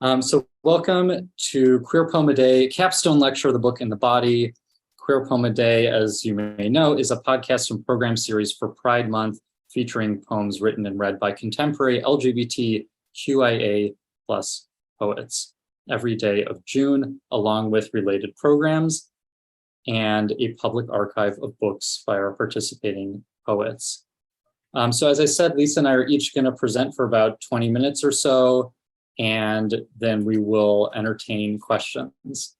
So welcome to Queer Poem a Day, Capstone lecture, The Book and the Body. Queer Poem a Day, as you may know, is a podcast and program series for Pride Month featuring poems written and read by contemporary LGBTQIA plus poets every day of June, along with related programs and a public archive of books by our participating poets. So as I said, Lisa and I are each going to present for about 20 minutes or so, and then we will entertain questions.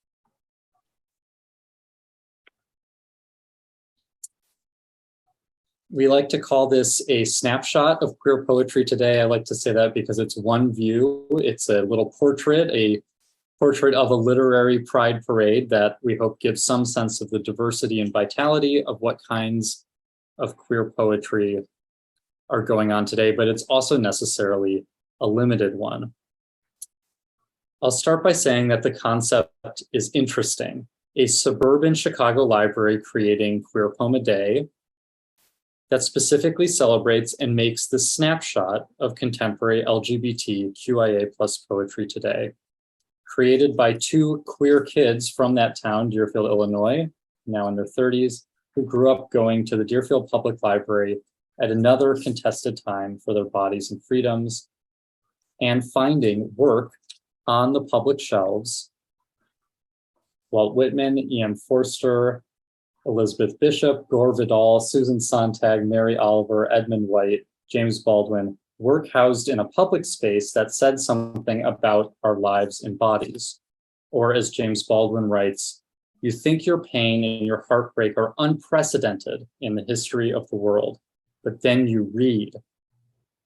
We like to call this a snapshot of queer poetry today. I like to say that because it's one view. It's a little portrait, a portrait of a literary pride parade that we hope gives some sense of the diversity and vitality of what kinds of queer poetry are going on today, but it's also necessarily a limited one. I'll start by saying that the concept is interesting. A suburban Chicago library creating Queer Poem a Day that specifically celebrates and makes the snapshot of contemporary LGBTQIA plus poetry today, created by two queer kids from that town, Deerfield, Illinois, now in their 30s, who grew up going to the Deerfield Public Library at another contested time for their bodies and freedoms, and finding work on the public shelves. Walt Whitman, E.M. Forster, Elizabeth Bishop, Gore Vidal, Susan Sontag, Mary Oliver, Edmund White, James Baldwin, work housed in a public space that said something about our lives and bodies. Or as James Baldwin writes, "You think your pain and your heartbreak are unprecedented in the history of the world, but then you read.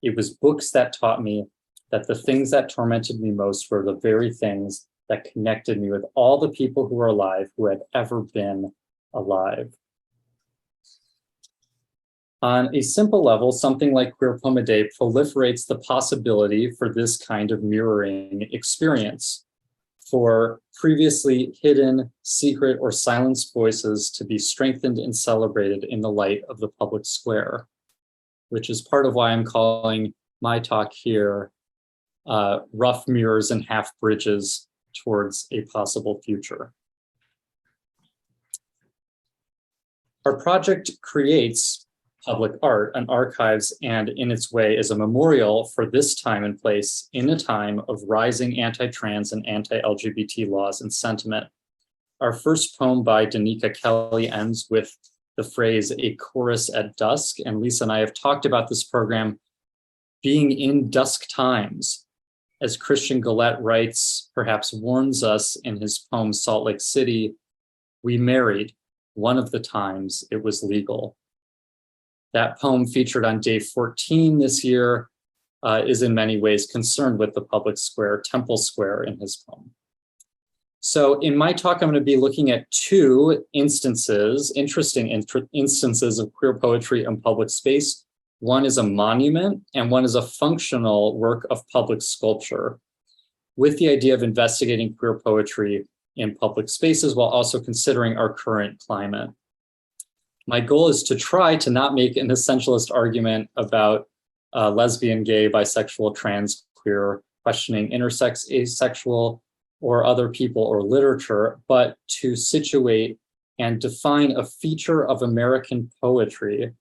It was books that taught me that the things that tormented me most were the very things that connected me with all the people who are alive who had ever been alive." On a simple level, something like Queer Poem a Day proliferates the possibility for this kind of mirroring experience, for previously hidden, secret, or silenced voices to be strengthened and celebrated in the light of the public square, which is part of why I'm calling my talk here Rough Mirrors and Half Bridges Towards a Possible Future. Our project creates public art and archives, and in its way is a memorial for this time and place in a time of rising anti-trans and anti-LGBT laws and sentiment. Our first poem by Danica Kelly ends with the phrase, "a chorus at dusk," and Lisa and I have talked about this program being in dusk times. As Christian Gillette writes, perhaps warns us in his poem Salt Lake City, "We married one of the times it was legal." That poem, featured on day 14 this year, is in many ways concerned with the public square, Temple Square, in his poem. So in my talk, I'm going to be looking at two instances, interesting instances of queer poetry in public space. One is a monument and one is a functional work of public sculpture, with the idea of investigating queer poetry in public spaces while also considering our current climate. My goal is to try to not make an essentialist argument about lesbian, gay, bisexual, trans, queer, questioning intersex, asexual, or other people or literature, but to situate and define a feature of American poetry,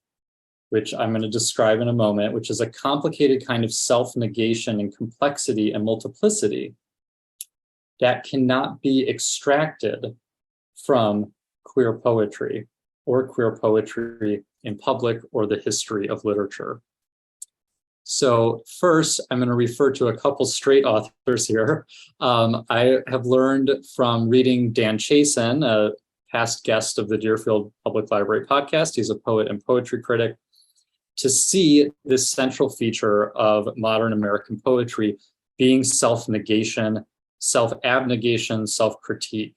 which I'm going to describe in a moment, which is a complicated kind of self-negation and complexity and multiplicity that cannot be extracted from queer poetry or queer poetry in public or the history of literature. So first, I'm going to refer to a couple straight authors here. I have learned from reading Dan Chasen, a past guest of the Deerfield Public Library podcast. He's a poet and poetry critic, to see this central feature of modern American poetry being self-negation, self-abnegation, self-critique.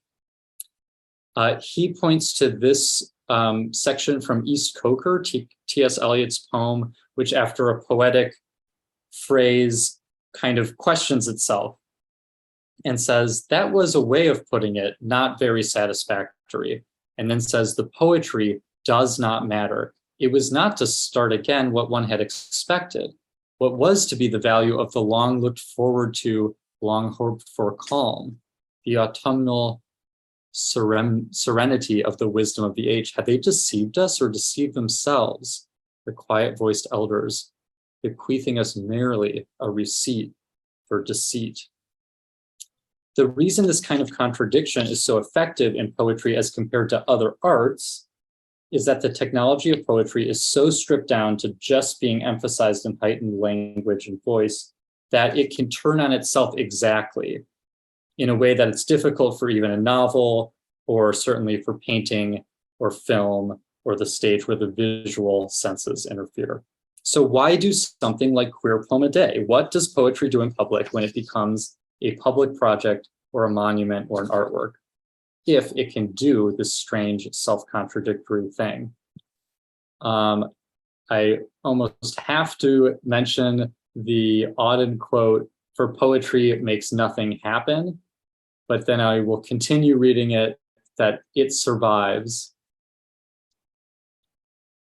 He points to this section from East Coker, T.S. Eliot's poem, which after a poetic phrase kind of questions itself and says, that was a way of putting it, not very satisfactory. And then says, the poetry does not matter. It was not to start again what one had expected, what was to be the value of the long looked forward to long hoped for calm, the autumnal serenity of the wisdom of the age. Have they deceived us or deceived themselves, the quiet-voiced elders, bequeathing us merely a receipt for deceit? The reason this kind of contradiction is so effective in poetry as compared to other arts is that the technology of poetry is so stripped down to just being emphasized in heightened language and voice that it can turn on itself exactly in a way that it's difficult for even a novel, or certainly for painting or film or the stage where the visual senses interfere. So why do something like Queer Poem a Day? What does poetry do in public when it becomes a public project or a monument or an artwork, if it can do this strange self-contradictory thing? I almost have to mention the Auden quote, "For poetry, it makes nothing happen," but then I will continue reading it, that it survives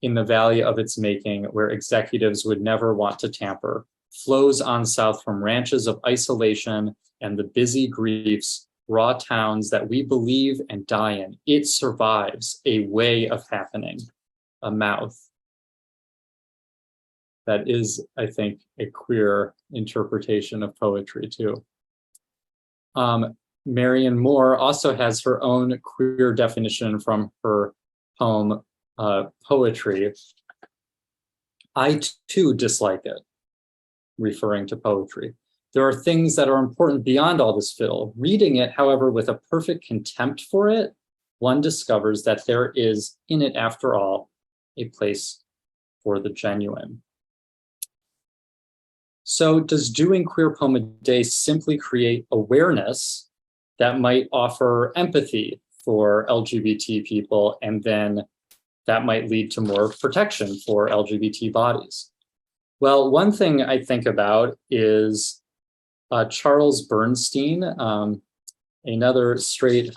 in the valley of its making, where executives would never want to tamper, flows on south from ranches of isolation and the busy griefs, raw towns that we believe and die in. It survives, a way of happening, a mouth. That is, I think, a queer interpretation of poetry too. Marian Moore also has her own queer definition from her poem, Poetry. I too dislike it, referring to poetry. There are things that are important beyond all this fiddle. Reading it, however, with a perfect contempt for it, one discovers that there is in it, after all, a place for the genuine. So does doing Queer Poem a Day simply create awareness that might offer empathy for LGBT people, and then that might lead to more protection for LGBT bodies? Well, one thing I think about is Charles Bernstein, another straight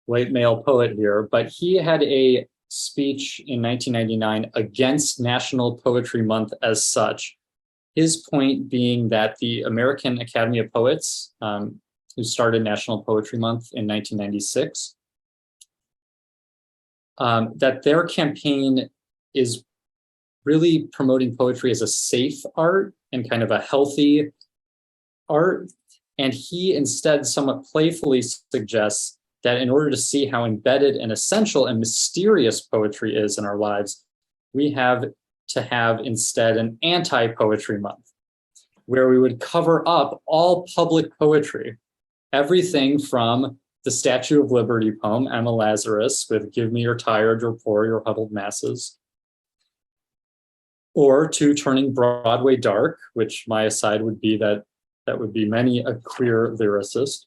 white male poet here, but he had a speech in 1999 against National Poetry Month as such. His point being that the American Academy of Poets, who started National Poetry Month in 1996, that their campaign is really promoting poetry as a safe art and kind of a healthy art. And he instead somewhat playfully suggests that in order to see how embedded and essential and mysterious poetry is in our lives, we have to have instead an anti-poetry month, where we would cover up all public poetry, everything from the Statue of Liberty poem, Emma Lazarus, with "Give me your tired, your poor, your huddled masses," or to turning Broadway dark, which my aside would be that would be many a queer lyricist,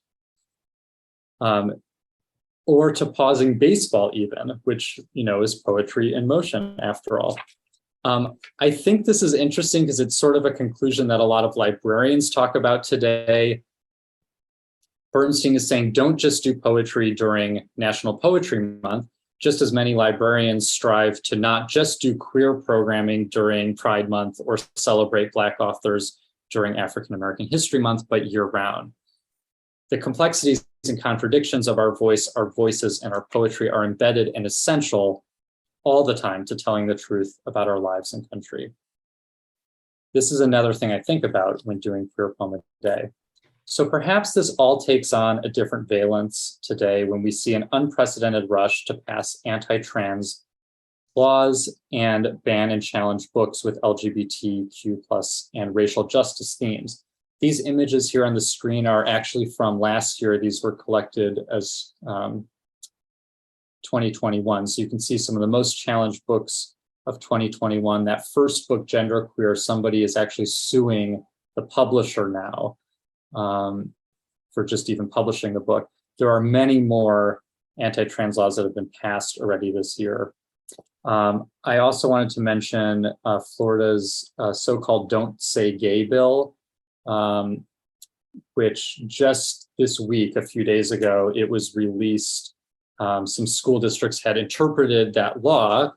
or to pausing baseball even, which, you know, is poetry in motion after all. I think this is interesting because it's sort of a conclusion that a lot of librarians talk about today. Bernstein is saying, don't just do poetry during National Poetry Month, just as many librarians strive to not just do queer programming during Pride Month or celebrate Black authors during African American History Month, but year-round. The complexities and contradictions of our voice, our voices, and our poetry are embedded and essential all the time to telling the truth about our lives and country. This is another thing I think about when doing Queer Poem a Day. So perhaps this all takes on a different valence today when we see an unprecedented rush to pass anti-trans laws and ban and challenge books with LGBTQ+ and racial justice themes. These images here on the screen are actually from last year. These were collected as 2021. So you can see some of the most challenged books of 2021. That first book, Genderqueer, somebody is actually suing the publisher now for just even publishing the book. There are many more anti-trans laws that have been passed already this year. I also wanted to mention Florida's so-called Don't Say Gay bill, which just this week, a few days ago, it was released. Some school districts had interpreted that law,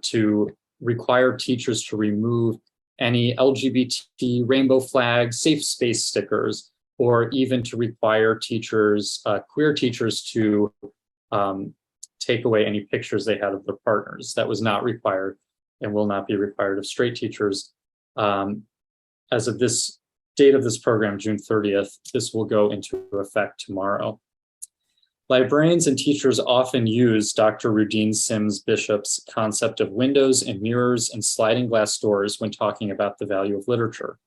to require teachers to remove any LGBT rainbow flag safe space stickers, or even to require teachers, queer teachers, to take away any pictures they had of their partners. That was not required and will not be required of straight teachers. As of this date of this program, June 30th, this will go into effect tomorrow. Librarians and teachers often use Dr. Rudine Sims Bishop's concept of windows and mirrors and sliding glass doors when talking about the value of literature.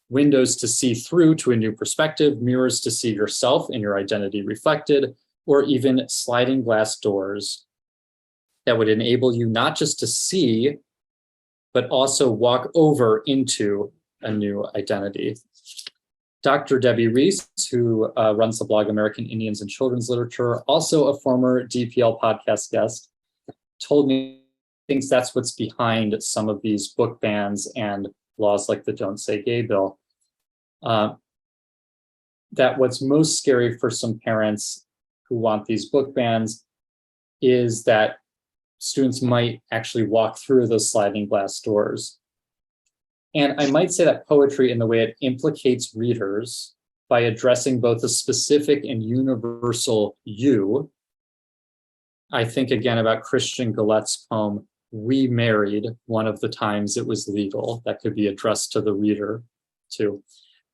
Windows to see through to a new perspective, mirrors to see yourself and your identity reflected, or even sliding glass doors that would enable you not just to see, but also walk over into a new identity. Dr. Debbie Reese, who runs the blog American Indians and Children's Literature, also a former DPL podcast guest, told me thinks that's what's behind some of these book bans and laws like the Don't Say Gay bill. That what's most scary for some parents who want these book bans is that students might actually walk through those sliding glass doors. And I might say that poetry, in the way it implicates readers by addressing both a specific and universal you. I think again about Christian Galette's poem, We Married, one of the times it was legal, that could be addressed to the reader too.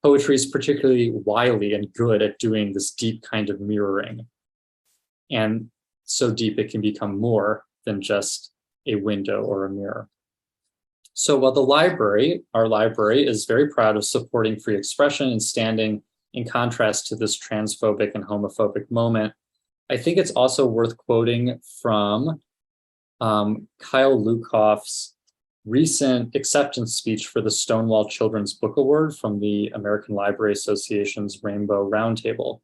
Poetry is particularly wily and good at doing this deep kind of mirroring. And so deep it can become more than just a window or a mirror. So while the library, our library, is very proud of supporting free expression and standing in contrast to this transphobic and homophobic moment, I think it's also worth quoting from Kyle Lukoff's recent acceptance speech for the Stonewall Children's Book Award from the American Library Association's Rainbow Roundtable.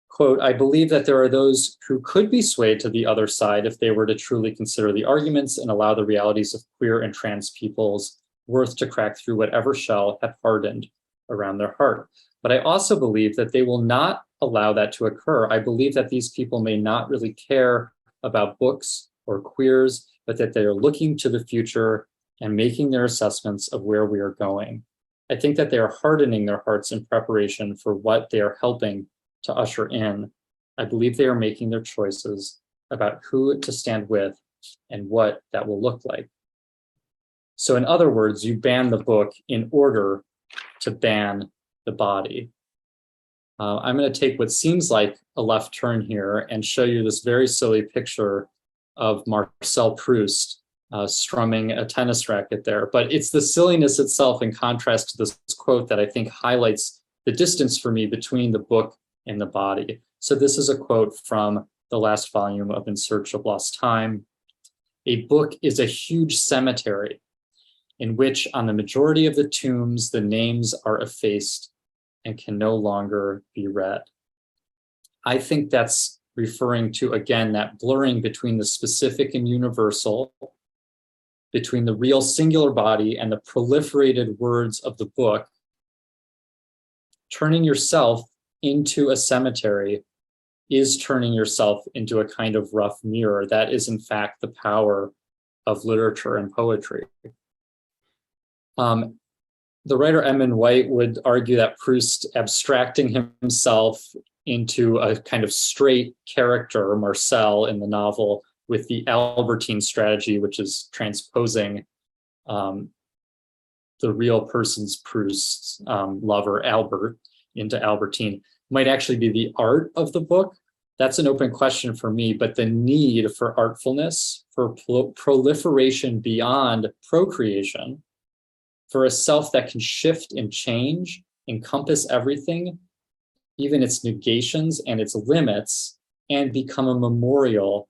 Quote, I believe that there are those who could be swayed to the other side if they were to truly consider the arguments and allow the realities of queer and trans people's worth to crack through whatever shell had hardened around their heart. But I also believe that they will not allow that to occur. I believe that these people may not really care about books or queers, but that they are looking to the future and making their assessments of where we are going. I think that they are hardening their hearts in preparation for what they are helping to usher in. I believe they are making their choices about who to stand with and what that will look like. So in other words, you ban the book in order to ban the body. I'm going to take what seems like a left turn here and show you this very silly picture of Marcel Proust strumming a tennis racket there. But it's the silliness itself in contrast to this quote that I think highlights the distance for me between the book and the body. So this is a quote from the last volume of In Search of Lost Time. A book is a huge cemetery in which on the majority of the tombs, the names are effaced and can no longer be read. I think that's referring to, again, that blurring between the specific and universal, between the real singular body and the proliferated words of the book. Turning yourself into a cemetery is turning yourself into a kind of rough mirror. That is, in fact, the power of literature and poetry. The writer Edmund White would argue that Proust abstracting himself into a kind of straight character, Marcel, in the novel, with the Albertine strategy, which is transposing the real person's Proust's lover, Albert, into Albertine, might actually be the art of the book. That's an open question for me, but the need for artfulness, for proliferation beyond procreation, for a self that can shift and change, encompass everything, even its negations and its limits, and become a memorial,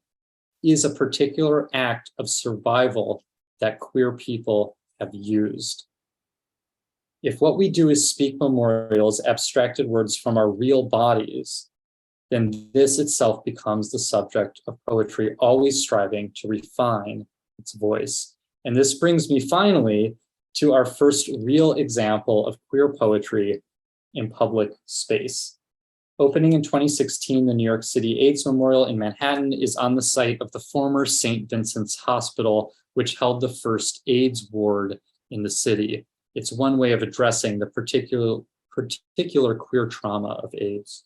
is a particular act of survival that queer people have used. If what we do is speak memorials, abstracted words from our real bodies, then this itself becomes the subject of poetry, always striving to refine its voice. And this brings me finally to our first real example of queer poetry in public space. Opening in 2016, the New York City AIDS Memorial in Manhattan is on the site of the former St. Vincent's Hospital, which held the first AIDS ward in the city. It's one way of addressing the particular queer trauma of AIDS.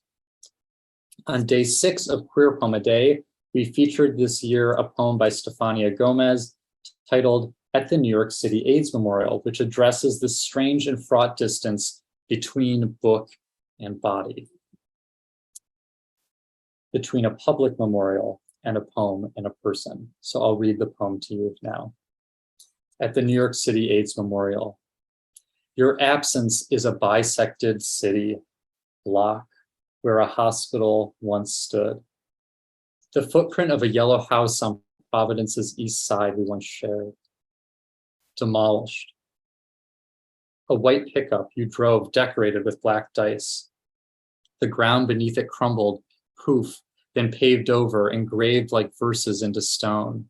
On day 6 of Queer Poem a Day, we featured this year a poem by Stefania Gomez titled At the New York City AIDS Memorial, which addresses the strange and fraught distance between book and body, between a public memorial and a poem and a person. So I'll read the poem to you now. At the New York City AIDS Memorial. Your absence is a bisected city block where a hospital once stood. The footprint of a yellow house on Providence's east side we once shared. Demolished. A white pickup you drove decorated with black dice. The ground beneath it crumbled, poof, then paved over, engraved like verses into stone.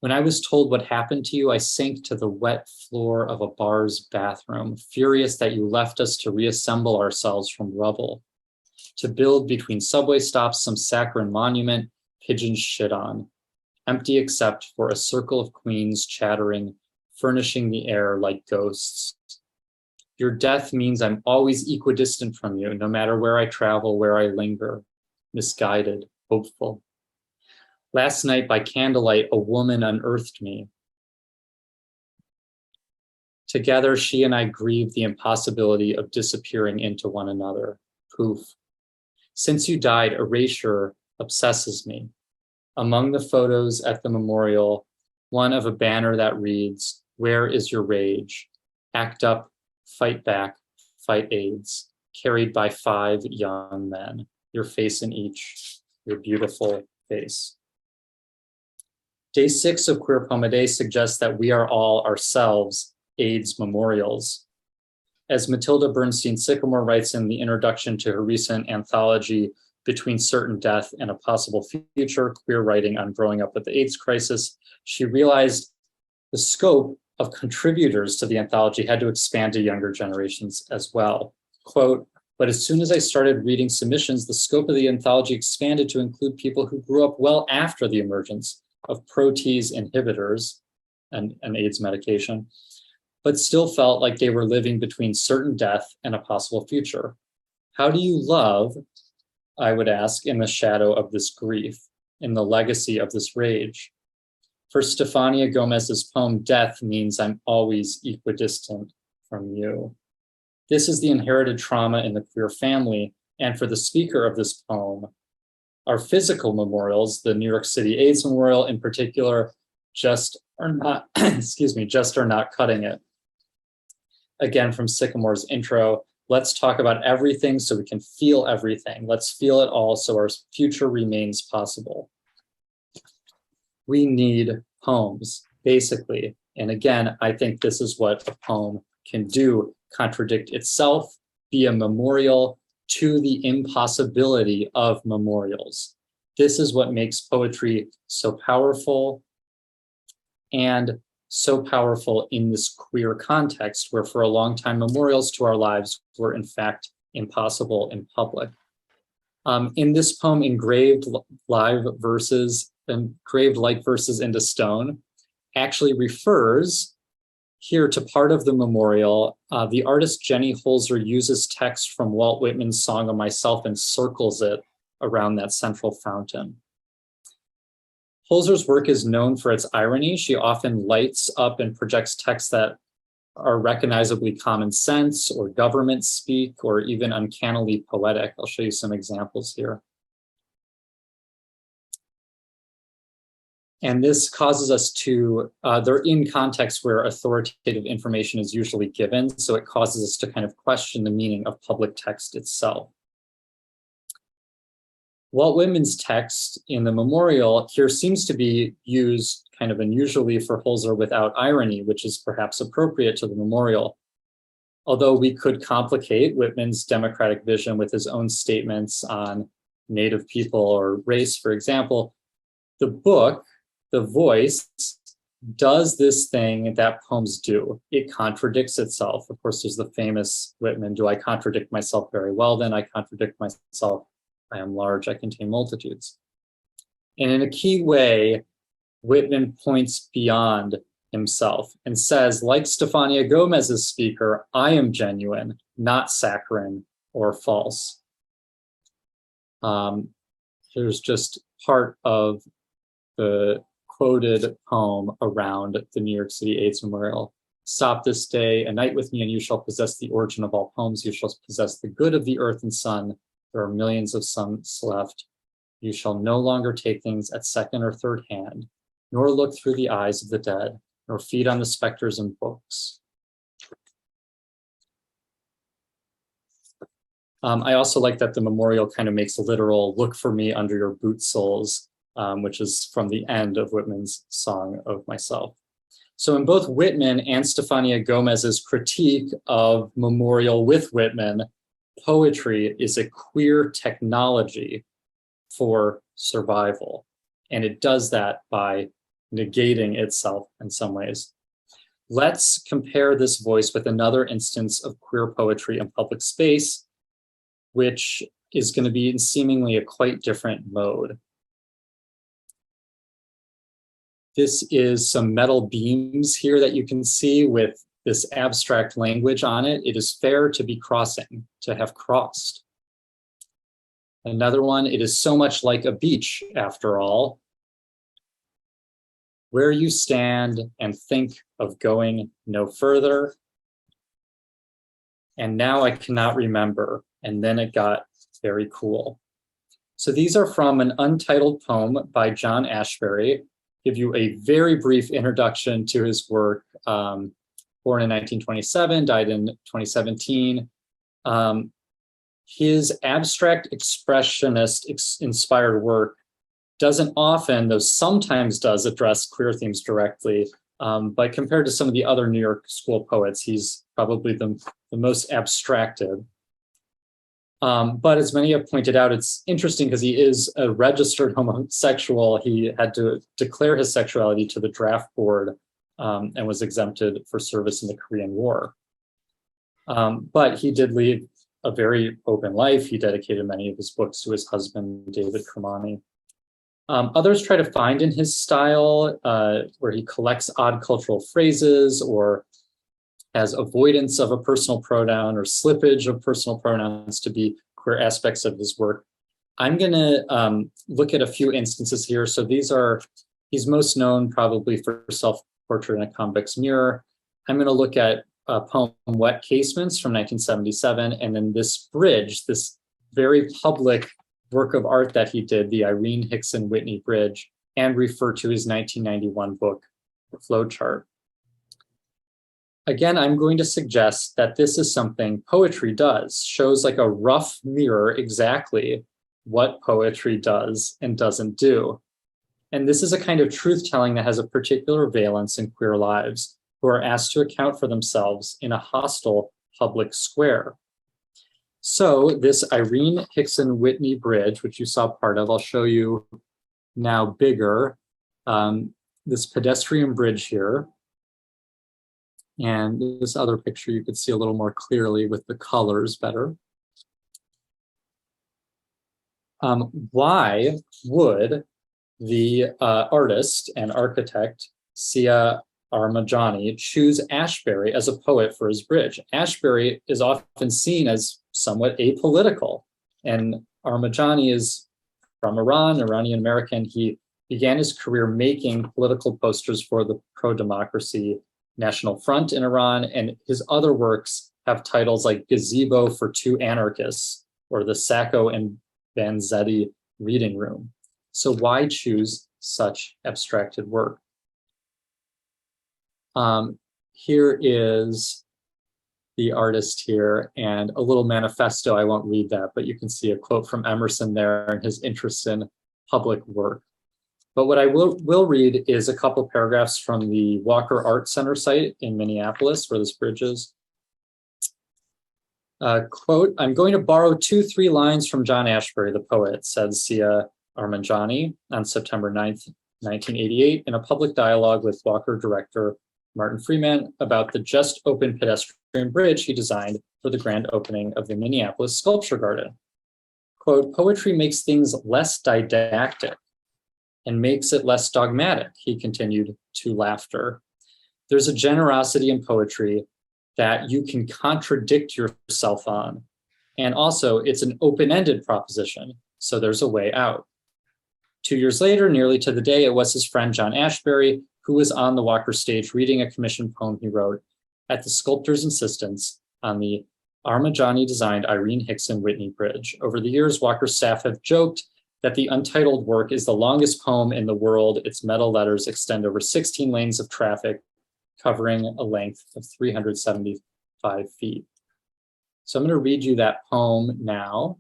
When I was told what happened to you, I sank to the wet floor of a bar's bathroom, furious that you left us to reassemble ourselves from rubble, to build between subway stops some saccharine monument pigeons shit on, empty except for a circle of queens chattering, furnishing the air like ghosts. Your death means I'm always equidistant from you, no matter where I travel, where I linger, misguided, hopeful. Last night by candlelight, a woman unearthed me. Together, she and I grieved the impossibility of disappearing into one another. Poof. Since you died, erasure obsesses me. Among the photos at the memorial, one of a banner that reads, "Where is your rage? Act up, fight back, fight AIDS," carried by 5 young men, your face in each, your beautiful face. Day 6 of Queer Poem a Day suggests that we are all ourselves AIDS memorials. As Matilda Bernstein Sycamore writes in the introduction to her recent anthology, Between Certain Death and a Possible Future, Queer Writing on Growing Up with the AIDS Crisis, she realized the scope of contributors to the anthology had to expand to younger generations as well. Quote, "But as soon as I started reading submissions, the scope of the anthology expanded to include people who grew up well after the emergence of protease inhibitors and an AIDS medication, but still felt like they were living between certain death and a possible future. How do you love, I would ask, in the shadow of this grief, in the legacy of this rage? For Stefania Gomez's poem, death means I'm always equidistant from you." This is the inherited trauma in the queer family, and for the speaker of this poem, our physical memorials, the New York City AIDS Memorial in particular, just are not, just are not cutting it. Again, from Sycamore's intro, let's talk about everything so we can feel everything. Let's feel it all so our future remains possible. We need poems, basically. And again, I think this is what a poem can do: contradict itself, be a memorial to the impossibility of memorials. This is what makes poetry so powerful, and so powerful in this queer context where for a long time memorials to our lives were in fact impossible in public. In this poem, engraved like verses into stone actually refers here to part of the memorial. The artist Jenny Holzer uses text from Walt Whitman's Song of Myself and circles it around that central fountain. Holzer's work is known for its irony. She often lights up and projects texts that are recognizably common sense or government speak or even uncannily poetic. I'll show you some examples here. And this causes us to, they're in contexts where authoritative information is usually given, so it causes us to kind of question the meaning of public text itself. Walt Whitman's text in the memorial here seems to be used kind of unusually for Holzer without irony, which is perhaps appropriate to the memorial. Although we could complicate Whitman's democratic vision with his own statements on Native people or race, for example, the book, The Voice, does this thing that poems do. It contradicts itself. Of course, there's the famous Whitman, "Do I contradict myself? Very well, then I contradict myself. I am large, I contain multitudes." And in a key way, Whitman points beyond himself and says, like Stefania Gomez's speaker, I am genuine, not saccharine or false. Here's just part of the quoted poem around the New York City AIDS Memorial. Stop this day, a night with me, and you shall possess the origin of all poems. You shall possess the good of the earth and sun. There are millions of suns left. You shall no longer take things at second or third hand, nor look through the eyes of the dead, nor feed on the specters and books. I also like that the memorial kind of makes literal, look for me under your boot soles, which is from the end of Whitman's Song of Myself. So in both Whitman and Stefania Gomez's critique of Memorial with Whitman, poetry is a queer technology for survival. And it does that by negating itself in some ways. Let's compare this voice with another instance of queer poetry in public space, which is going to be in seemingly a quite different mode. This is some metal beams here that you can see with this abstract language on it. It is fair to be crossing, to have crossed. Another one, it is so much like a beach, after all, where you stand and think of going no further. And now I cannot remember. And then it got very cool. So these are from an untitled poem by John Ashbery. Give you a very brief introduction to his work. Born in 1927, died in 2017. His abstract expressionist inspired work doesn't often, though sometimes does, address queer themes directly. But compared to some of the other New York School poets, he's probably the most abstracted. But as many have pointed out, it's interesting because he is a registered homosexual. He had to declare his sexuality to the draft board and was exempted for service in the Korean War. But he did lead a very open life. He dedicated many of his books to his husband, David Kermani. Others try to find in his style where he collects odd cultural phrases or has avoidance of a personal pronoun or slippage of personal pronouns to be queer aspects of his work. I'm going to look at a few instances here. So he's most known probably for Self-Portrait in a Convex Mirror. I'm going to look at a poem, Wet Casements from 1977, and then this bridge, this very public work of art that he did, the Irene Hickson Whitney Bridge, and refer to his 1991 book, Flowchart. Again, I'm going to suggest that this is something poetry does, shows like a rough mirror exactly what poetry does and doesn't do. And this is a kind of truth-telling that has a particular valence in queer lives who are asked to account for themselves in a hostile public square. So this Irene Hickson Whitney Bridge, which you saw part of, I'll show you now bigger, this pedestrian bridge here. And this other picture you could see a little more clearly with the colors better. Why would the artist and architect Sia Armajani choose Ashbery as a poet for his bridge? Ashbery is often seen as somewhat apolitical, and Armajani is from Iran, Iranian American. He began his career making political posters for the pro-democracy National Front in Iran, and his other works have titles like Gazebo for Two Anarchists or the Sacco and Vanzetti Reading Room. So why choose such abstracted work? Here is the artist here and a little manifesto. I won't read that, but you can see a quote from Emerson there and his interest in public work. But what I will read is a couple paragraphs from the Walker Art Center site in Minneapolis, where this bridge is. Quote, I'm going to borrow 2-3 lines from John Ashbery, the poet, said Sia Armajani on September 9th, 1988, in a public dialogue with Walker director Martin Freeman about the just opened pedestrian bridge he designed for the grand opening of the Minneapolis Sculpture Garden. Quote, poetry makes things less didactic and makes it less dogmatic, he continued to laughter. There's a generosity in poetry that you can contradict yourself on. And also, it's an open-ended proposition, so there's a way out. 2 years later, nearly to the day, it was his friend John Ashbery who was on the Walker stage reading a commissioned poem he wrote at the sculptor's insistence on the Armajani-designed Irene Hickson Whitney Bridge. Over the years, Walker's staff have joked that the Untitled work is the longest poem in the world. Its metal letters extend over 16 lanes of traffic, covering a length of 375 feet. So I'm going to read you that poem now.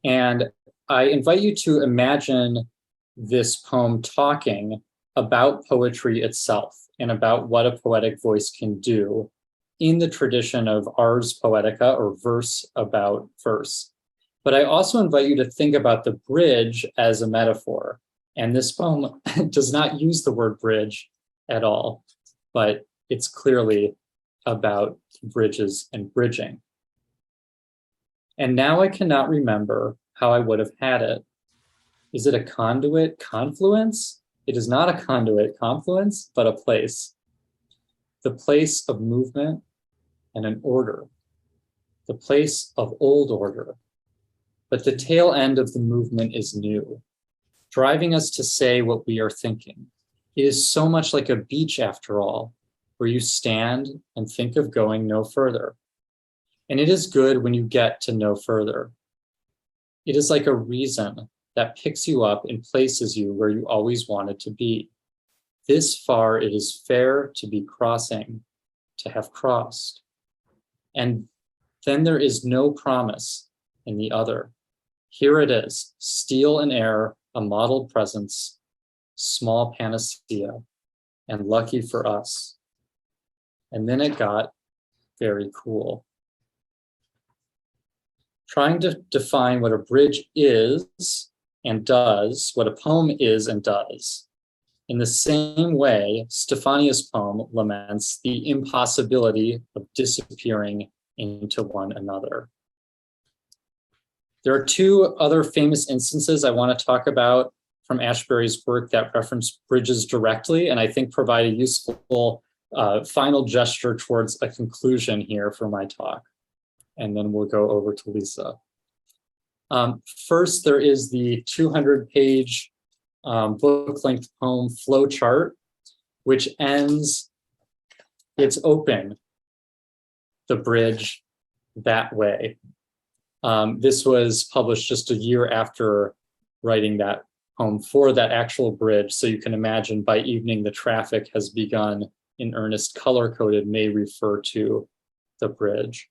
And I invite you to imagine this poem talking about poetry itself and about what a poetic voice can do in the tradition of ars poetica, or verse about verse. But I also invite you to think about the bridge as a metaphor. And this poem does not use the word bridge at all, but it's clearly about bridges and bridging. And now I cannot remember how I would have had it. Is it a conduit confluence? It is not a conduit confluence, but a place. The place of movement and an order. The place of old order. But the tail end of the movement is new, driving us to say what we are thinking. It is so much like a beach after all, where you stand and think of going no further. And it is good when you get to no further. It is like a reason that picks you up and places you where you always wanted to be. This far it is fair to be crossing, to have crossed. And then there is no promise in the other. Here it is, steel and air, a modeled presence, small panacea, and lucky for us. And then it got very cool. Trying to define what a bridge is and does, what a poem is and does. In the same way, Stefania's poem laments the impossibility of disappearing into one another. There are two other famous instances I want to talk about from Ashbery's work that reference bridges directly, and I think provide a useful final gesture towards a conclusion here for my talk. And then we'll go over to Lisa. First, there is the 200-page book-length poem Flowchart, which ends, it's open, the bridge that way. This was published just a year after writing that poem for that actual bridge. So you can imagine by evening, the traffic has begun in earnest, color-coded may refer to the bridge.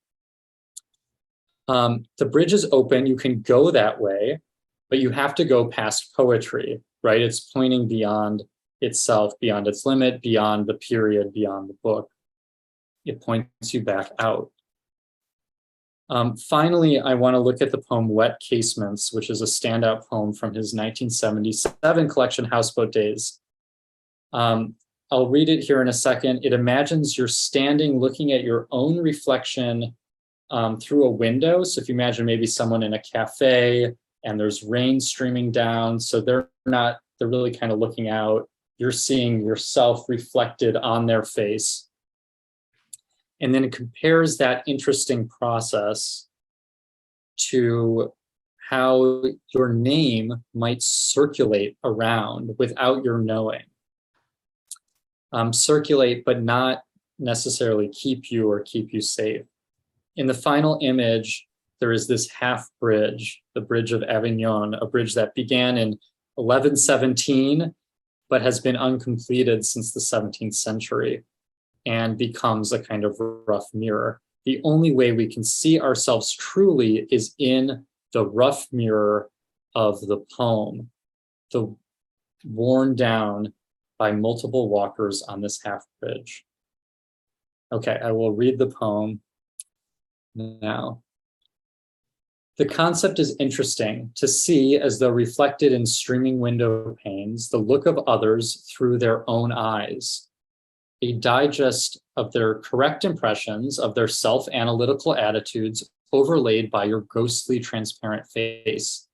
The bridge is open, you can go that way, but you have to go past poetry, right? It's pointing beyond itself, beyond its limit, beyond the period, beyond the book. It points you back out. Finally, I want to look at the poem Wet Casements, which is a standout poem from his 1977 collection, Houseboat Days. I'll read it here in a second. It imagines you're standing looking at your own reflection through a window. So if you imagine maybe someone in a cafe and there's rain streaming down, so they're really kind of looking out. You're seeing yourself reflected on their face. And then it compares that interesting process to how your name might circulate around without your knowing. Circulate, but not necessarily keep you safe. In the final image, there is this half bridge, the Bridge of Avignon, a bridge that began in 1117, but has been uncompleted since the 17th century and becomes a kind of rough mirror. The only way we can see ourselves truly is in the rough mirror of the poem, the worn down by multiple walkers on this half bridge. Okay, I will read the poem now. The concept is interesting to see as though reflected in streaming window panes, the look of others through their own eyes, a digest of their correct impressions of their self-analytical attitudes overlaid by your ghostly transparent face.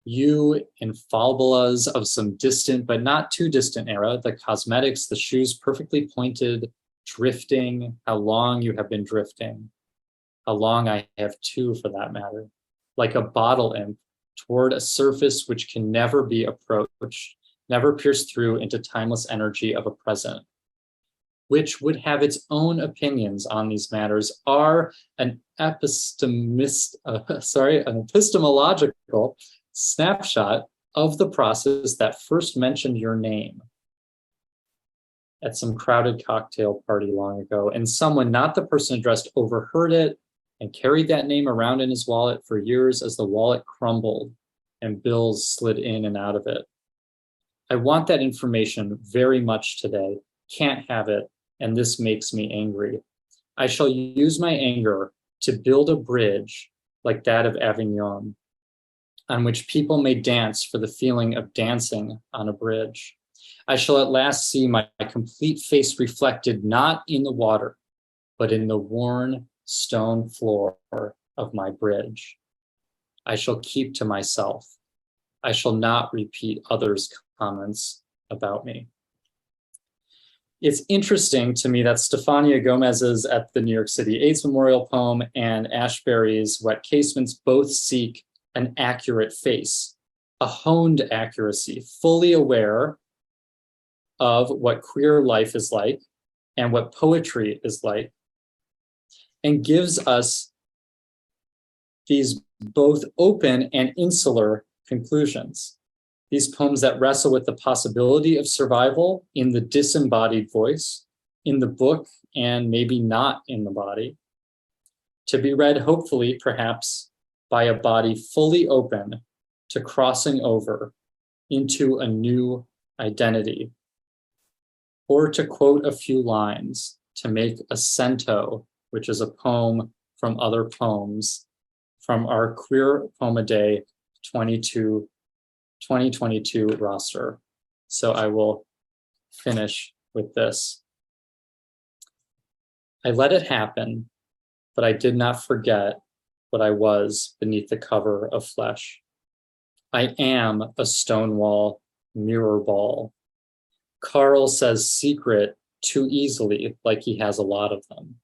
You infallibilas of some distant but not too distant era, the cosmetics, the shoes perfectly pointed, drifting, how long you have been drifting, how long I have too for that matter, like a bottle imp toward a surface which can never be approached, never pierce through into timeless energy of a present, which would have its own opinions on these matters, are an epistemological snapshot of the process that first mentioned your name at some crowded cocktail party long ago, and someone, not the person addressed, overheard it and carried that name around in his wallet for years as the wallet crumbled and bills slid in and out of it. I want that information very much today, can't have it, and this makes me angry. I shall use my anger to build a bridge like that of Avignon, on which people may dance for the feeling of dancing on a bridge. I shall at last see my complete face reflected not in the water, but in the worn stone floor of my bridge. I shall keep to myself. I shall not repeat others' comments about me. It's interesting to me that Stefania Gomez's At the New York City AIDS Memorial poem and Ashbery's Wet Casements both seek an accurate face, a honed accuracy, fully aware of what queer life is like and what poetry is like, and gives us these both open and insular conclusions. These poems that wrestle with the possibility of survival in the disembodied voice, in the book, and maybe not in the body, to be read hopefully, perhaps, by a body fully open to crossing over into a new identity. Or to quote a few lines, to make a cento, which is a poem from other poems from our Queer Poem a Day 2022 roster. So I will finish with this. I let it happen, but I did not forget what I was beneath the cover of flesh. I am a stonewall mirror ball. Carl says secret too easily, like he has a lot of them.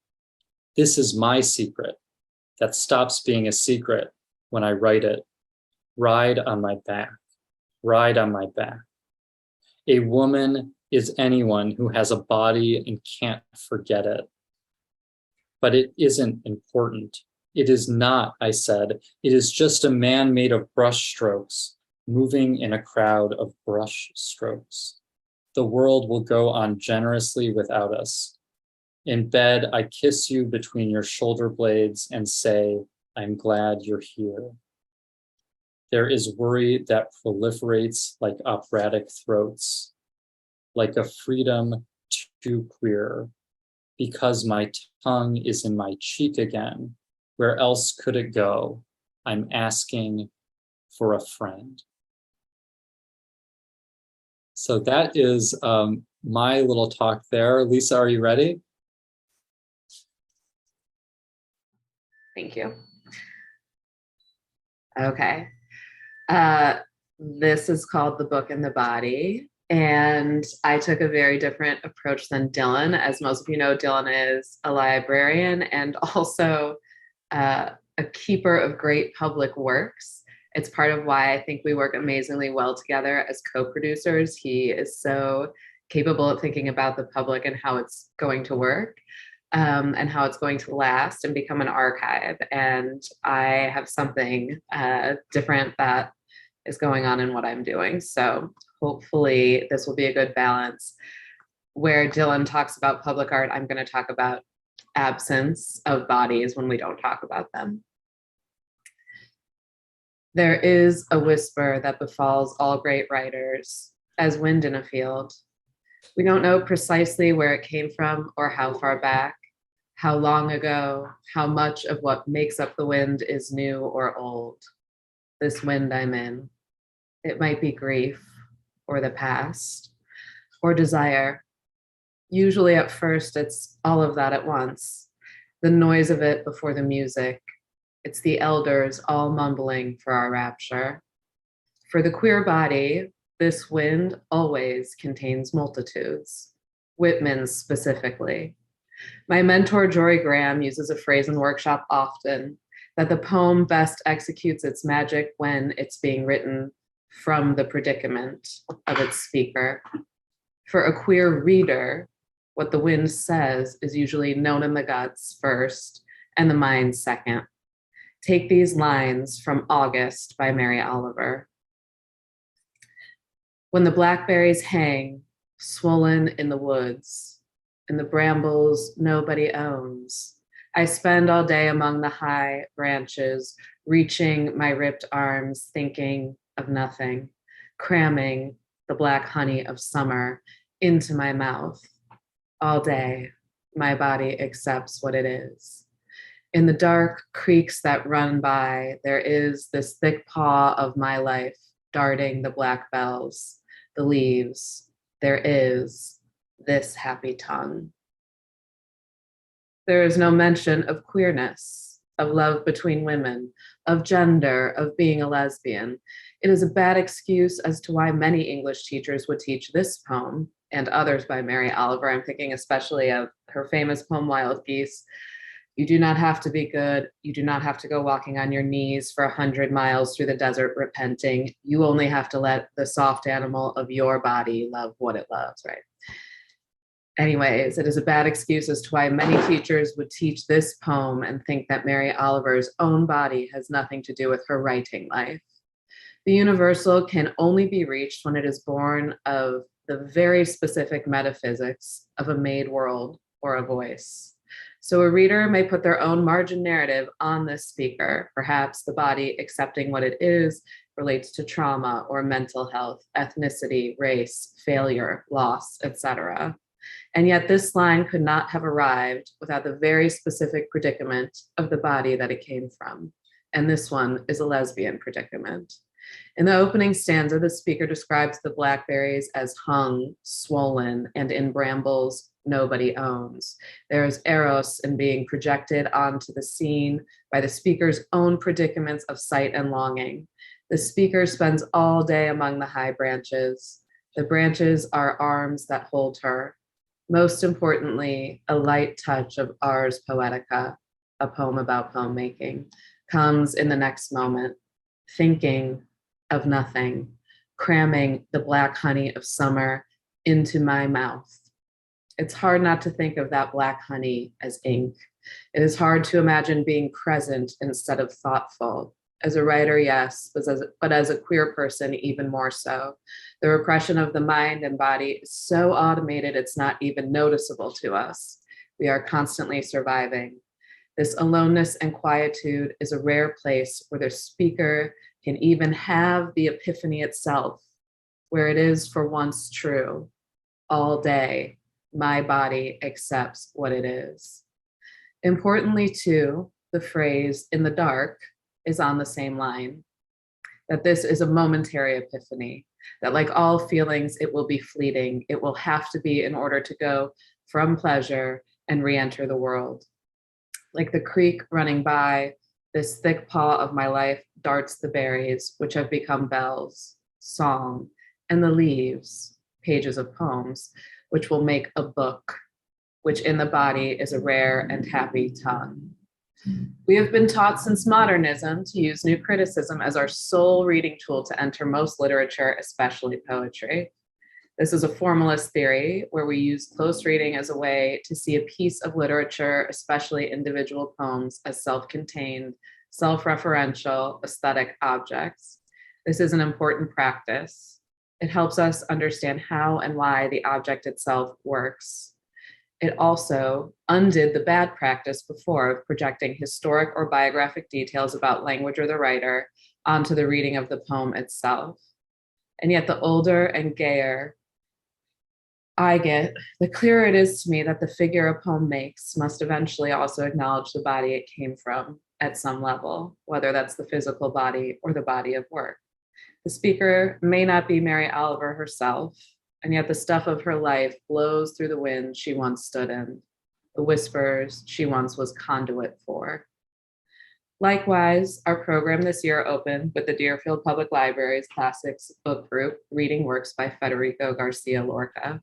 This is my secret that stops being a secret when I write it. Ride on my back, ride on my back. A woman is anyone who has a body and can't forget it. But it isn't important. It is not, I said. It is just a man made of brush strokes, moving in a crowd of brush strokes. The world will go on generously without us. In bed, I kiss you between your shoulder blades and say, I'm glad you're here. There is worry that proliferates like operatic throats, like a freedom too queer, because my tongue is in my cheek again. Where else could it go? I'm asking for a friend. So that is my little talk there. Lisa, are you ready? Thank you. Okay. This is called The Book and the Body. And I took a very different approach than Dylan. As most of you know, Dylan is a librarian and also a keeper of great public works. It's part of why I think we work amazingly well together as co-producers. He is so capable of thinking about the public and how it's going to work, and how it's going to last and become an archive. And I have something different that is going on in what I'm doing. So hopefully this will be a good balance. Where Dylan talks about public art, I'm going to talk about absence of bodies when we don't talk about them. There is a whisper that befalls all great writers, as wind in a field. We don't know precisely where it came from or how far back, how long ago, how much of what makes up the wind is new or old. This wind I'm in, it might be grief or the past or desire. Usually at first it's all of that at once, the noise of it before the music. It's the elders all mumbling for our rapture. For the queer body, this wind always contains multitudes, Whitman's specifically. My mentor, Jory Graham, uses a phrase in workshop often, that the poem best executes its magic when it's being written from the predicament of its speaker. For a queer reader, what the wind says is usually known in the guts first and the mind second. Take these lines from August by Mary Oliver. When the blackberries hang, swollen in the woods, in the brambles nobody owns, I spend all day among the high branches, reaching my ripped arms, thinking of nothing, cramming the black honey of summer into my mouth. All day, my body accepts what it is. In the dark creeks that run by, there is this thick paw of my life, darting the black bells, the leaves. There is this happy tongue. There is no mention of queerness, of love between women, of gender, of being a lesbian. It is a bad excuse as to why many English teachers would teach this poem and others by Mary Oliver. I'm thinking especially of her famous poem, Wild Geese. You do not have to be good. You do not have to go walking on your knees for 100 miles through the desert repenting. You only have to let the soft animal of your body love what it loves, right? Anyways, it is a bad excuse as to why many teachers would teach this poem and think that Mary Oliver's own body has nothing to do with her writing life. The universal can only be reached when it is born of the very specific metaphysics of a made world or a voice. So a reader may put their own margin narrative on this speaker. Perhaps the body accepting what it is relates to trauma or mental health, ethnicity, race, failure, loss, etc. And yet this line could not have arrived without the very specific predicament of the body that it came from. And this one is a lesbian predicament. In the opening stanza, the speaker describes the blackberries as hung, swollen, and in brambles nobody owns. There is eros in being projected onto the scene by the speaker's own predicaments of sight and longing. The speaker spends all day among the high branches. The branches are arms that hold her. Most importantly, a light touch of Ars Poetica, a poem about poem making, comes in the next moment, thinking of nothing, cramming the black honey of summer into my mouth. It's hard not to think of that black honey as ink. It is hard to imagine being present instead of thoughtful. As a writer, yes, but as a queer person, even more so. The repression of the mind and body is so automated, it's not even noticeable to us. We are constantly surviving. This aloneness and quietude is a rare place where the speaker can even have the epiphany itself, where it is for once true. All day, my body accepts what it is. Importantly, too, the phrase in the dark is on the same line, that this is a momentary epiphany, that like all feelings, it will be fleeting. It will have to be in order to go from pleasure and re-enter the world. Like the creek running by, this thick paw of my life darts the berries, which have become bells, song, and the leaves, pages of poems, which will make a book, which in the body is a rare and happy tongue. We have been taught since modernism to use new criticism as our sole reading tool to enter most literature, especially poetry. This is a formalist theory where we use close reading as a way to see a piece of literature, especially individual poems, as self-contained, self-referential, aesthetic objects. This is an important practice. It helps us understand how and why the object itself works. It also undid the bad practice before of projecting historic or biographic details about language or the writer onto the reading of the poem itself. And yet the older and gayer I get, the clearer it is to me that the figure a poem makes must eventually also acknowledge the body it came from at some level, whether that's the physical body or the body of work. The speaker may not be Mary Oliver herself, and yet the stuff of her life blows through the wind she once stood in, the whispers she once was conduit for. Likewise, our program this year opened with the Deerfield Public Library's Classics Book Group, reading works by Federico Garcia Lorca.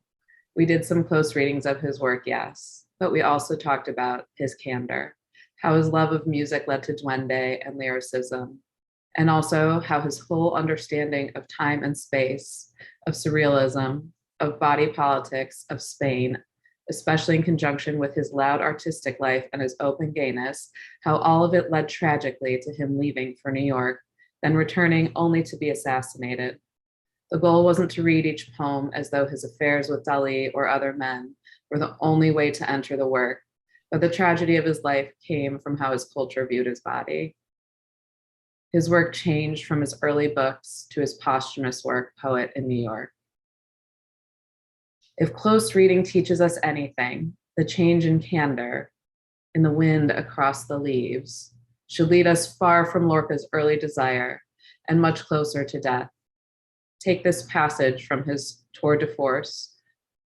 We did some close readings of his work, yes, but we also talked about his candor, how his love of music led to duende and lyricism, and also how his whole understanding of time and space, of surrealism, of body politics, of Spain, especially in conjunction with his loud artistic life and his open gayness, how all of it led tragically to him leaving for New York, then returning only to be assassinated. The goal wasn't to read each poem as though his affairs with Dali or other men were the only way to enter the work, but the tragedy of his life came from how his culture viewed his body. His work changed from his early books to his posthumous work, Poet in New York. If close reading teaches us anything, the change in candor, in the wind across the leaves, should lead us far from Lorca's early desire and much closer to death. Take this passage from his Tour de Force,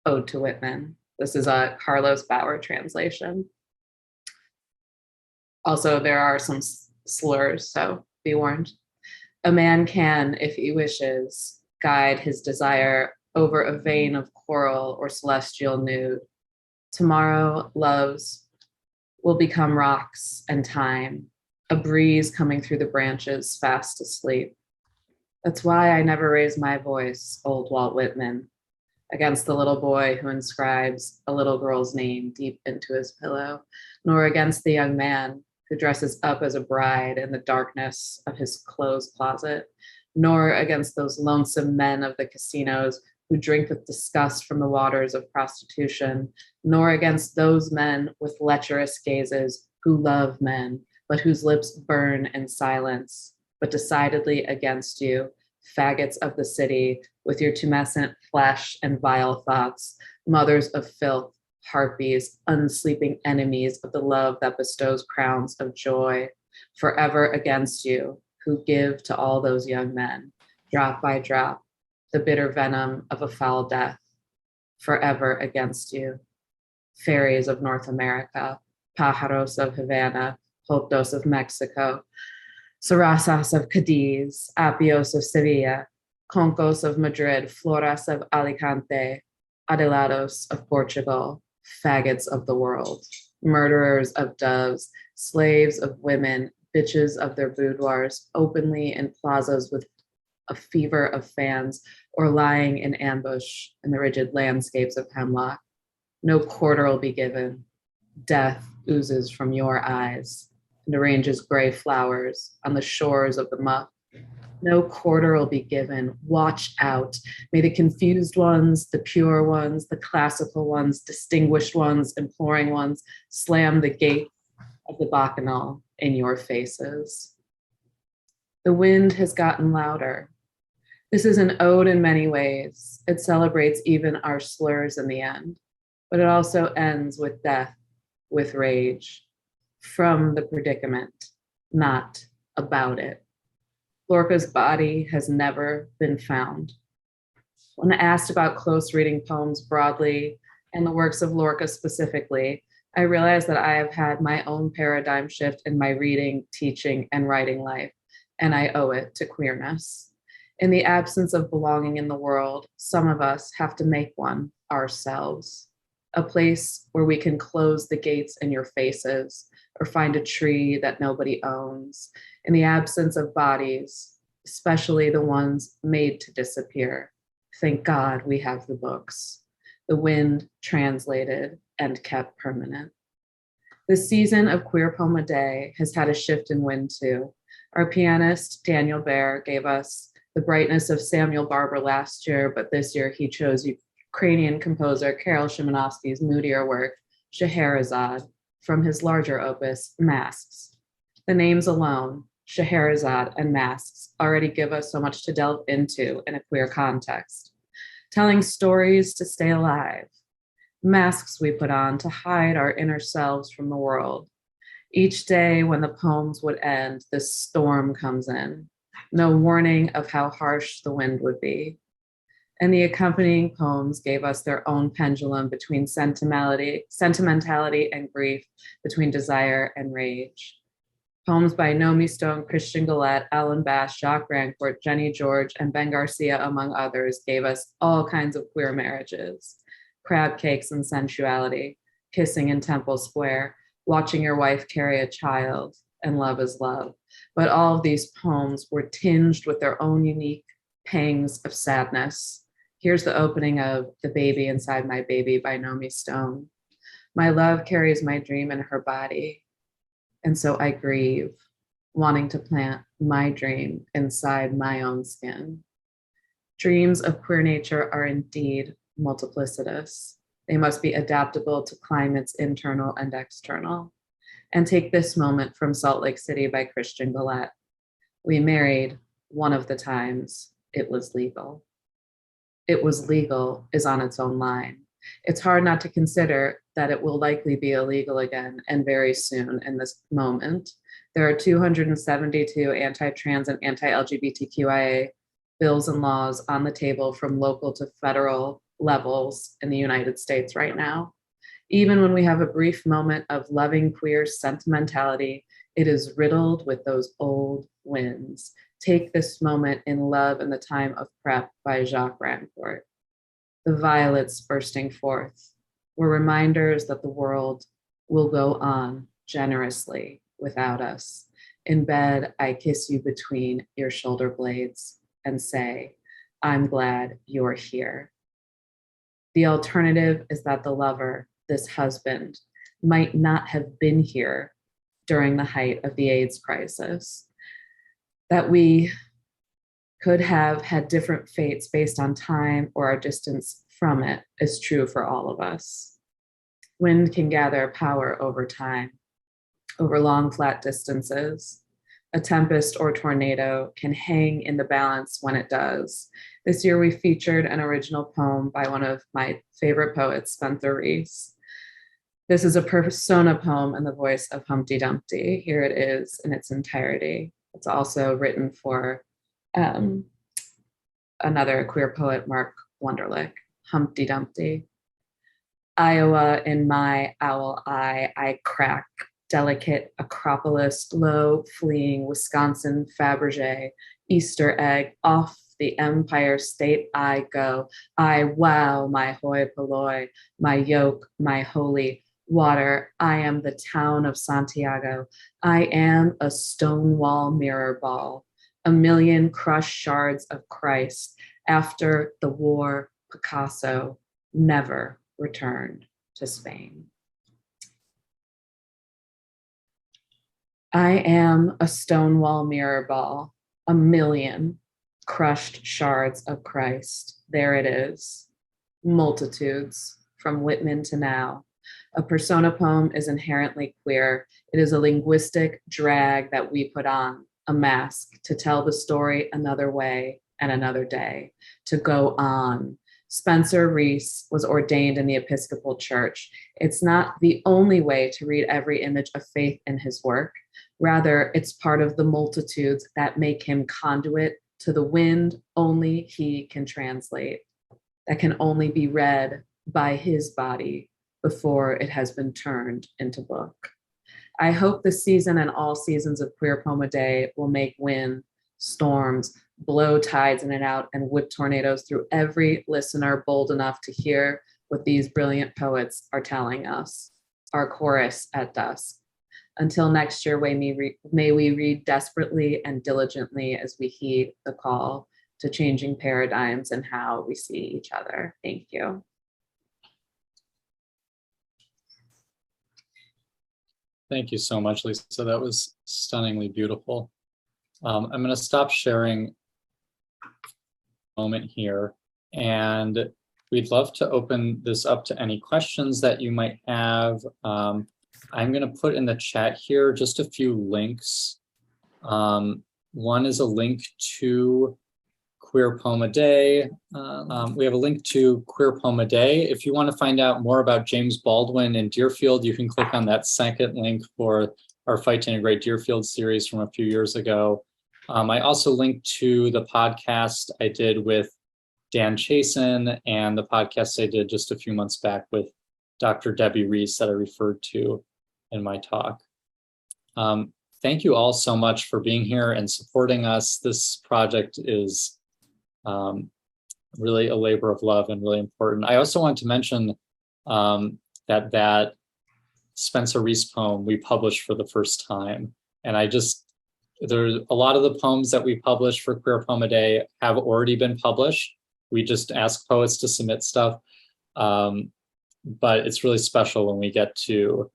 Ode to Whitman. This is a Carlos Bauer translation. Also, there are some slurs, so be warned. A man can, if he wishes, guide his desire over a vein of coral or celestial nude. Tomorrow, loves will become rocks and time, a breeze coming through the branches fast asleep. That's why I never raise my voice, old Walt Whitman, against the little boy who inscribes a little girl's name deep into his pillow, nor against the young man who dresses up as a bride in the darkness of his clothes closet, nor against those lonesome men of the casinos who drink with disgust from the waters of prostitution, nor against those men with lecherous gazes who love men, but whose lips burn in silence, but decidedly against you, faggots of the city, with your tumescent flesh and vile thoughts, mothers of filth, harpies, unsleeping enemies of the love that bestows crowns of joy, forever against you, who give to all those young men, drop by drop, the bitter venom of a foul death, forever against you. Fairies of North America, pájaros of Havana, joltos of Mexico, sarasas of Cadiz, apios of Sevilla, concos of Madrid, floras of Alicante, adelados of Portugal, faggots of the world, murderers of doves, slaves of women, bitches of their boudoirs, openly in plazas with a fever of fans, or lying in ambush in the rigid landscapes of hemlock. No quarter will be given. Death oozes from your eyes and arranges gray flowers on the shores of the muck. No quarter will be given. Watch out. May the confused ones, the pure ones, the classical ones, distinguished ones, imploring ones, slam the gate of the bacchanal in your faces. The wind has gotten louder. This is an ode in many ways. It celebrates even our slurs in the end, but it also ends with death, with rage, from the predicament, not about it. Lorca's body has never been found. When asked about close reading poems broadly and the works of Lorca specifically, I realized that I have had my own paradigm shift in my reading, teaching, and writing life, and I owe it to queerness. In the absence of belonging in the world, some of us have to make one ourselves, a place where we can close the gates in your faces or find a tree that nobody owns. In the absence of bodies, especially the ones made to disappear, thank God we have the books, the wind translated and kept permanent. This season of Queer Poem a Day has had a shift in wind too. Our pianist, Daniel Baer, gave us the brightness of Samuel Barber last year, but this year he chose Ukrainian composer Karol Szymanowski's moodier work, Scheherazade, from his larger opus, Masks. The names alone, Scheherazade and Masks, already give us so much to delve into in a queer context. Telling stories to stay alive, masks we put on to hide our inner selves from the world. Each day when the poems would end, this storm comes in, no warning of how harsh the wind would be. And the accompanying poems gave us their own pendulum between sentimentality and grief, between desire and rage. Poems by Nomi Stone, Christian Gillette, Alan Bass, Jacques Rancourt, Jenny George, and Ben Garcia, among others, gave us all kinds of queer marriages, crab cakes and sensuality, kissing in Temple Square, watching your wife carry a child, and love is love. But all of these poems were tinged with their own unique pangs of sadness. Here's the opening of The Baby Inside My Baby by Nomi Stone. My love carries my dream in her body, and so I grieve, wanting to plant my dream inside my own skin. Dreams of queer nature are indeed multiplicitous. They must be adaptable to climates internal and external. And take this moment from Salt Lake City by Christian Gillette. We married one of the times it was legal. It was legal is on its own line. It's hard not to consider that it will likely be illegal again and very soon in this moment. There are 272 anti-trans and anti-LGBTQIA bills and laws on the table from local to federal levels in the United States right now. Even when we have a brief moment of loving queer sentimentality, it is riddled with those old winds. Take this moment in Love in the Time of Prep by Jacques Rancourt. The violets bursting forth were reminders that the world will go on generously without us. In bed, I kiss you between your shoulder blades and say, I'm glad you're here. The alternative is that the lover, this husband, might not have been here during the height of the AIDS crisis, that we could have had different fates based on time or our distance from it is true for all of us. Wind can gather power over time, over long flat distances. A tempest or tornado can hang in the balance when it does. This year we featured an original poem by one of my favorite poets, Spencer Reese. This is a persona poem in the voice of Humpty Dumpty. Here it is in its entirety. It's also written for another queer poet, Mark Wunderlich. Humpty Dumpty. Iowa in my owl eye, I crack, delicate Acropolis, low fleeing Wisconsin Fabergé, Easter egg, off the Empire State I go. I wow my hoi polloi, my yoke, my holy water. I am the town of Santiago. I am a stonewall mirror ball, a million crushed shards of Christ. After the war, Picasso never returned to Spain. I am a stonewall mirror ball, a million crushed shards of Christ. There it is. Multitudes from Whitman to now. A persona poem is inherently queer. It is a linguistic drag that we put on, a mask to tell the story another way and another day, to go on. Spencer Reese was ordained in the Episcopal Church. It's not the only way to read every image of faith in his work. Rather, it's part of the multitudes that make him conduit to the wind only he can translate, that can only be read by his body before it has been turned into book. I hope this season and all seasons of Queer Poem a Day will make wind, storms, blow tides in and out, and wood tornadoes through every listener bold enough to hear what these brilliant poets are telling us. Our chorus at dusk. Until next year, may we read desperately and diligently as we heed the call to changing paradigms and how we see each other. Thank you. Thank you so much, Lisa. That was stunningly beautiful. I'm going to stop sharing a moment here, and we'd love to open this up to any questions that you might have. I'm going to put in the chat here just a few links. One is a link to Queer Poem a Day. We have a link to Queer Poem a Day. If you want to find out more about James Baldwin in Deerfield, you can click on that second link for our Fight to Integrate Deerfield series from a few years ago. I also linked to the podcast I did with Dan Chasen and the podcast I did just a few months back with Dr. Debbie Reese that I referred to in my talk. thank you all so much for being here and supporting us. This project is really a labor of love and really important. I also want to mention that Spencer Reese poem we published for the first time. And there's a lot of the poems that we published for Queer Poem a Day have already been published. We just ask poets to submit stuff. But it's really special when we get to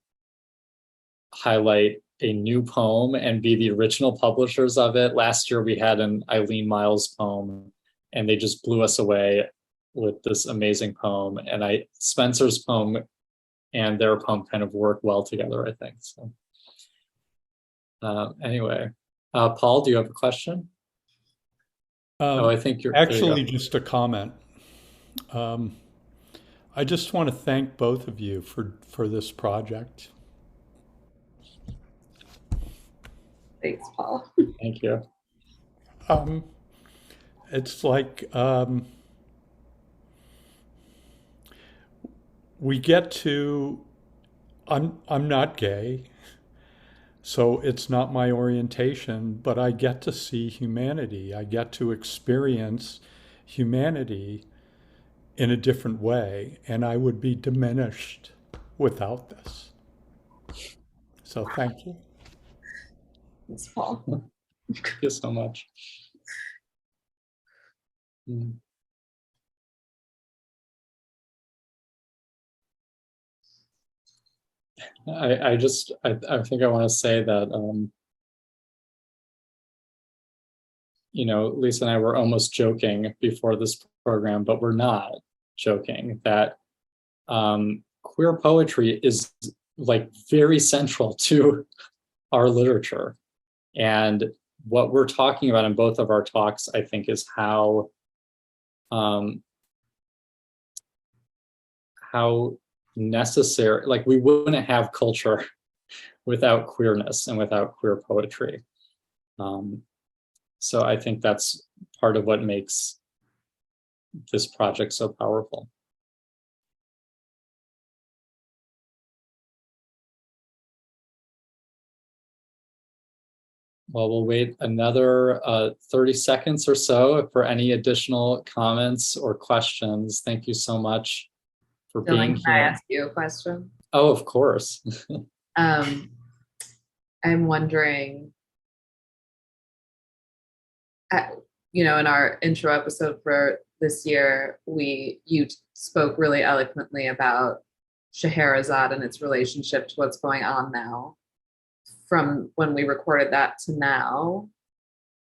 highlight a new poem and be the original publishers of it. Last year we had an Eileen Miles poem, and they just blew us away with this amazing poem. And Spencer's poem and their poem kind of work well together, I think. So anyway, Paul, do you have a question? I think you're actually just a comment. I just want to thank both of you for this project. Thanks, Paul. Thank you. It's like we get to, I'm not gay, so it's not my orientation, but I get to see humanity. I get to experience humanity in a different way, and I would be diminished without this. So thank you. Thanks, Paul. Thank you so much. I think I want to say that Lisa and I were almost joking before this program, but we're not joking, that queer poetry is like very central to our literature. And what we're talking about in both of our talks, I think, is how necessary, like we wouldn't have culture without queerness and without queer poetry. So I think that's part of what makes this project so powerful. Well, we'll wait another 30 seconds or so for any additional comments or questions. Thank you so much for being here. Can I ask you a question? Oh, of course. I'm wondering, in our intro episode for this year, you spoke really eloquently about Scheherazade and its relationship to what's going on now. From when we recorded that to now,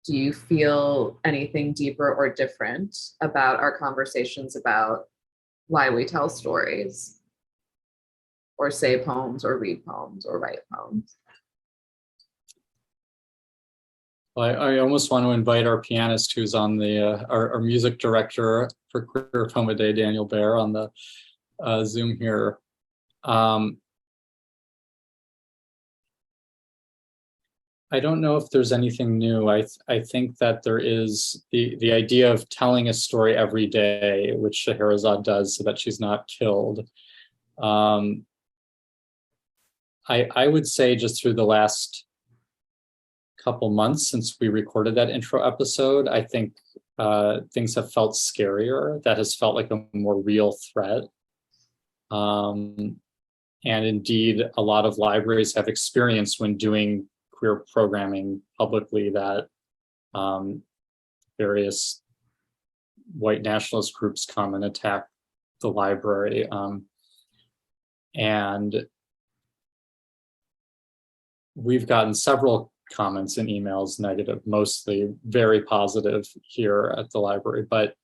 do you feel anything deeper or different about our conversations about why we tell stories, or say poems, or read poems, or write poems? Well, I almost want to invite our pianist, who's on the our music director for Queer Poem a Day, Daniel Baer, on the Zoom here. I don't know if there's anything new. I think that there is the idea of telling a story every day, which Scheherazade does so that she's not killed. I would say just through the last couple months since we recorded that intro episode, I think things have felt scarier. That has felt like a more real threat. And indeed, a lot of libraries have experienced when doing queer programming publicly that various white nationalist groups come and attack the library. And we've gotten several comments and emails, negative, mostly very positive here at the library. But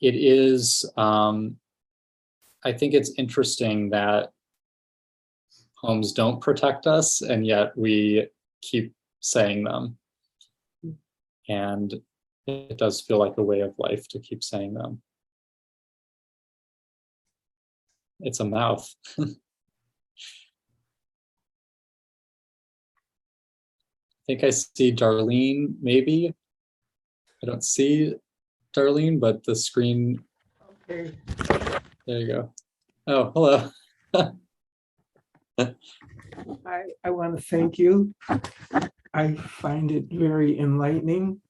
it is, I think it's interesting that poems don't protect us, and yet we keep saying them. And it does feel like a way of life to keep saying them. It's a mouth. I think I see Darlene, maybe. I don't see Darlene, but the screen. Okay. There you go. Oh, hello. I want to thank you I find it very enlightening.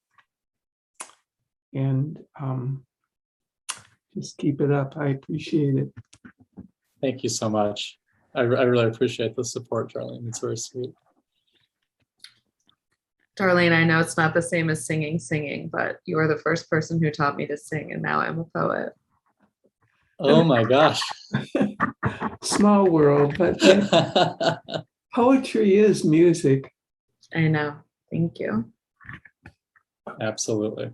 And just keep it up. I appreciate it. Thank you so much. I really appreciate the support, Darlene. It's very sweet. Darlene, I know it's not the same as singing, but you are the first person who taught me to sing, and now I'm a poet. Oh my gosh. Small world, but poetry is music. I know. Thank you. Absolutely.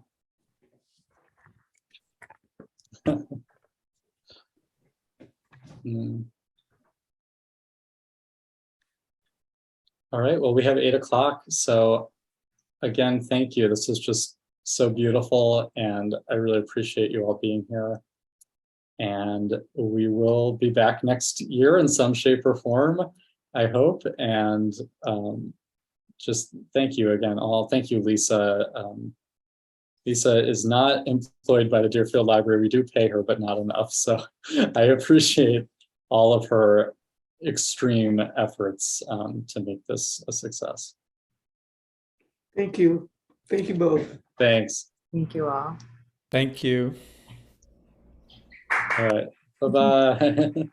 All right, well, we have 8 o'clock. So again, thank you. This is just so beautiful, and I really appreciate you all being here. And we will be back next year in some shape or form, I hope. And just thank you again, all. Thank you, Lisa. Lisa is not employed by the Deerfield Library. We do pay her, but not enough. So I appreciate all of her extreme efforts to make this a success. Thank you. Thank you both. Thanks. Thank you all. Thank you. All right. Bye-bye.